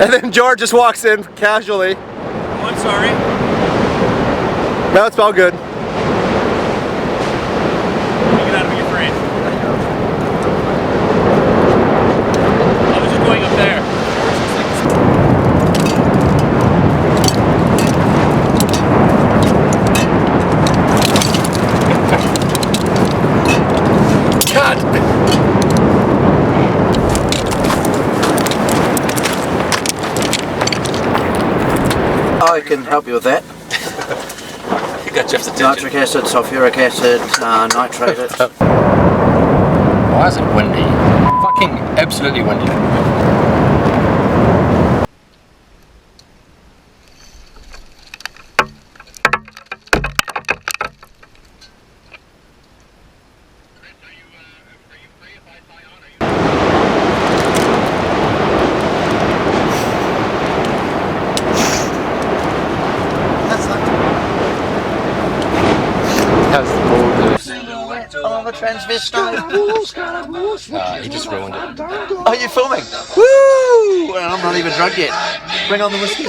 And then George just walks in casually. Oh, I'm sorry. No, it's all good. Get out of me, afraid. I was just going up there. God! I can help you with that. You got Jeff's attention. Nitric acid, sulfuric acid, nitrate it. Why is it windy? Fucking absolutely windy. How's the ball doing? On the transvestite. He just ruined it. Oh, you're filming? Woo! And I'm not even drunk yet. Bring on the whiskey.